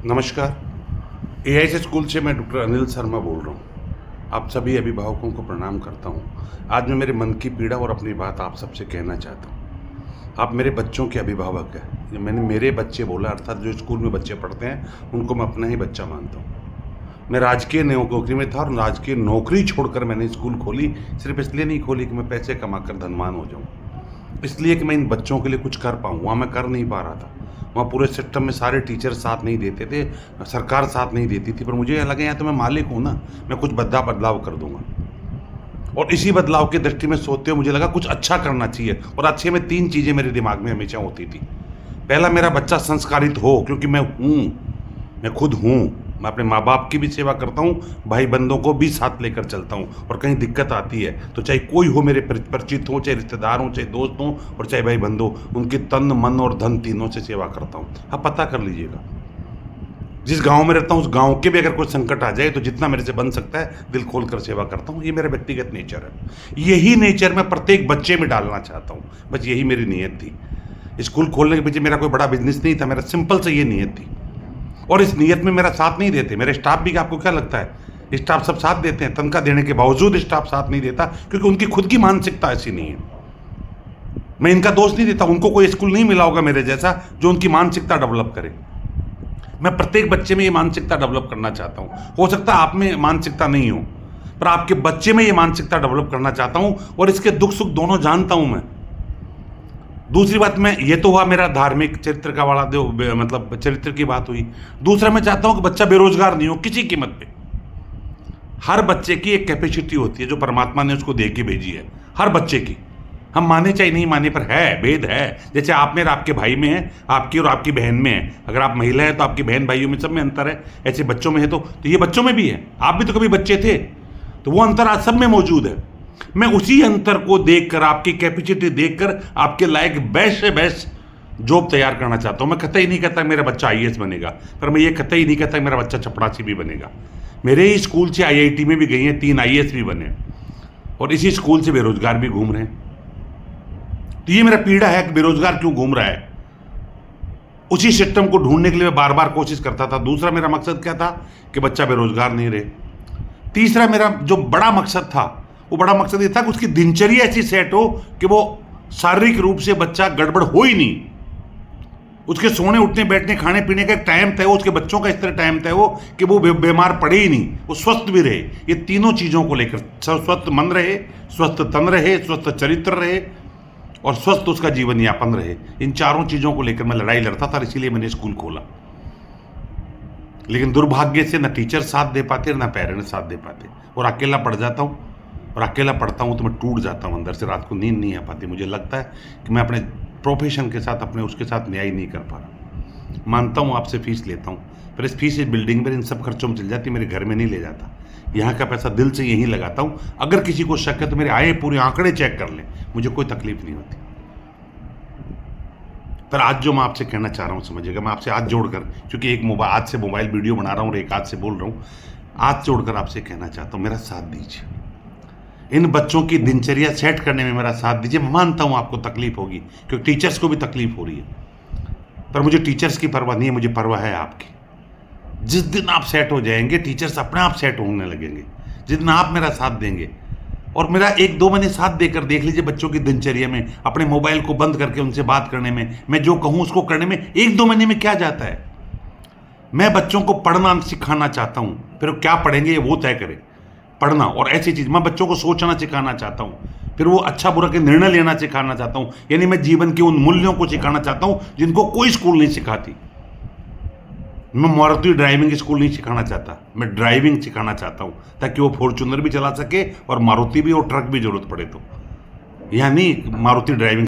नमस्कार। AIC school से मैं डॉक्टर अनिल शर्मा बोल रहा हूँ। आप सभी अभिभावकों को प्रणाम करता हूँ। आज मैं मेरे मन की पीड़ा और अपनी बात आप सबसे कहना चाहता हूँ। आप मेरे बच्चों के अभिभावक हैं। मैंने मेरे बच्चे बोला, अर्थात जो स्कूल में बच्चे पढ़ते हैं उनको मैं अपना ही बच्चा मानता हूँ। मैं राजकीय नौकरी में था और राजकीय नौकरी छोड़कर मैंने स्कूल खोली, सिर्फ इसलिए नहीं खोली कि मैं पैसे कमा कर धनवान हो जाऊँ, इसलिए कि मैं इन बच्चों के लिए कुछ कर पाऊँ। वहाँ मैं कर नहीं पा रहा था। वहाँ पूरे सिस्टम में सारे टीचर साथ नहीं देते थे, सरकार साथ नहीं देती थी, पर मुझे लगा यहाँ तो मैं मालिक हूँ ना, मैं कुछ बदलाव कर दूंगा। और इसी बदलाव की दृष्टि में सोचते हुए मुझे लगा कुछ अच्छा करना चाहिए। और अच्छे में 3 चीज़ें मेरे दिमाग में हमेशा होती थी। पहला, मेरा बच्चा संस्कारित हो, क्योंकि मैं खुद हूँ। मैं अपने माँ बाप की भी सेवा करता हूँ, भाई बंदों को भी साथ लेकर चलता हूँ। और कहीं दिक्कत आती है तो चाहे कोई हो, मेरे परिचित हो, चाहे रिश्तेदार हो, चाहे दोस्त हो और चाहे भाई बंद हो, उनकी तन मन और धन तीनों से सेवा करता हूँ। आप पता कर लीजिएगा, जिस गांव में रहता हूँ उस गांव के भी अगर कोई संकट आ जाए तो जितना मेरे से बन सकता है दिल खोल कर सेवा करता हूँ। ये मेरा व्यक्तिगत नेचर है। यही नेचर मैं प्रत्येक बच्चे में डालना चाहता हूँ। बस यही मेरी नीयत थी। स्कूल खोलने के पीछे मेरा कोई बड़ा बिजनेस नहीं था, मेरा सिंपल से ये नीयत थी। और इस नीयत में मेरा साथ नहीं देते मेरे स्टाफ भी। आपको क्या लगता है स्टाफ सब साथ देते हैं? तनख्वाह देने के बावजूद स्टाफ साथ नहीं देता, क्योंकि उनकी खुद की मानसिकता ऐसी नहीं है। मैं इनका दोष नहीं देता, उनको कोई स्कूल नहीं मिला होगा मेरे जैसा जो उनकी मानसिकता डेवलप करे। मैं प्रत्येक बच्चे में ये मानसिकता डेवलप करना चाहता हूँ। हो सकता है आप में मानसिकता नहीं हो, पर आपके बच्चे में ये मानसिकता डेवलप करना चाहता हूँ। और इसके दुख सुख दोनों जानता हूँ मैं। दूसरी बात, मैं ये तो हुआ मेरा धार्मिक चरित्र का वाला जो मतलब चरित्र की बात हुई। दूसरा, मैं चाहता हूं कि बच्चा बेरोजगार नहीं हो किसी कीमत पे। हर बच्चे की एक कैपेसिटी होती है जो परमात्मा ने उसको दे के भेजी है, हर बच्चे की। हम माने चाहे नहीं माने, पर है, भेद है। जैसे आप में और आपके भाई में है, आपकी और आपकी बहन में है। अगर आप महिला है तो आपकी बहन भाइयों में सब में अंतर है। ऐसे बच्चों में है तो ये बच्चों में भी है। आप भी तो कभी बच्चे थे, तो वो अंतर आज सब में मौजूद है। मैं उसी अंतर को देखकर, आपकी कैपेसिटी देखकर आपके लायक बेस्ट से बेस्ट जॉब तैयार करना चाहता हूं। मैं कतई नहीं कहता मेरा बच्चा आईएएस बनेगा, पर मैं ये कतई नहीं कहता मेरा बच्चा चपरासी भी बनेगा। मेरे ही स्कूल से आईआईटी में भी गई हैं, 3 आईएएस भी बने, और इसी स्कूल से बेरोजगार भी घूम रहे हैं। तो ये मेरा पीड़ा है कि बेरोजगार क्यों घूम रहा है। उसी सिस्टम को ढूंढने के लिए मैं बार बार कोशिश करता था। दूसरा मेरा मकसद क्या था कि बच्चा बेरोजगार नहीं रहे। तीसरा मेरा जो बड़ा मकसद था, वो बड़ा मकसद ये था कि उसकी दिनचर्या ऐसी सेट हो कि वो शारीरिक रूप से बच्चा गड़बड़ हो ही नहीं। उसके सोने उठने बैठने खाने पीने का एक टाइम तय हो, उसके बच्चों का इस तरह टाइम तय हो कि वो बीमार पड़े ही नहीं, वो स्वस्थ भी रहे। ये तीनों चीज़ों को लेकर, स्वस्थ मन रहे, स्वस्थ तन रहे, स्वस्थ चरित्र रहे और स्वस्थ उसका जीवन यापन रहे। इन चारों चीज़ों को लेकर मैं लड़ाई लड़ता था, इसीलिए मैंने स्कूल खोला। लेकिन दुर्भाग्य से न टीचर साथ दे पाते, न पेरेंट्स साथ दे पाते, और अकेला पढ़ जाता हूँ। और अकेला पढ़ता हूँ तो मैं टूट जाता हूँ अंदर से, रात को नींद नहीं आ पाती। मुझे लगता है कि मैं अपने प्रोफेशन के साथ, अपने उसके साथ न्याय नहीं कर पा रहा। मानता हूँ आपसे फीस लेता हूँ, पर इस फीस इस बिल्डिंग में इन सब खर्चों में चल जाती, मेरे घर में नहीं ले जाता। यहाँ का पैसा दिल से यहीं लगाता हूँ। अगर किसी को शक है तो मेरे आए पूरे आंकड़े चेक कर लें, मुझे कोई तकलीफ नहीं होती। पर आज जो मैं आपसे कहना चाह रहा हूँ समझिएगा, मैं आपसे हाथ जोड़कर, क्योंकि एक आज से मोबाइल वीडियो बना रहा हूँ और एक हाथ से बोल रहा हूँ, हाथ जोड़कर आपसे कहना चाहता हूँ, मेरा साथ दीजिए। इन बच्चों की दिनचर्या सेट करने में मेरा साथ दीजिए। मानता हूं आपको तकलीफ होगी, क्योंकि टीचर्स को भी तकलीफ हो रही है, पर मुझे टीचर्स की परवाह नहीं है, मुझे परवाह है आपकी। जिस दिन आप सेट हो जाएंगे, टीचर्स अपने आप सेट होने लगेंगे। जिस दिन आप मेरा साथ देंगे, और मेरा 1-2 महीने साथ देकर देख लीजिए बच्चों की दिनचर्या में, अपने मोबाइल को बंद करके उनसे बात करने में, मैं जो कहूँ उसको करने में 1-2 महीने में क्या जाता है। मैं बच्चों को पढ़ना सिखाना चाहता हूँ, फिर क्या पढ़ेंगे वो तय करें। पढ़ना और ऐसी चीज़, मैं बच्चों को सोचना सिखाना चाहता हूँ, फिर वो अच्छा बुरा के निर्णय लेना सिखाना चाहता हूँ। यानी मैं जीवन के उन मूल्यों को सिखाना चाहता हूँ जिनको कोई स्कूल नहीं सिखाती। मैं मारुति ड्राइविंग स्कूल नहीं सिखाना चाहता, मैं ड्राइविंग सिखाना चाहता हूँ, ताकि वो फॉर्च्यूनर भी चला सके और मारुति भी और ट्रक भी जरूरत पड़े तो। यानी मारुति ड्राइविंग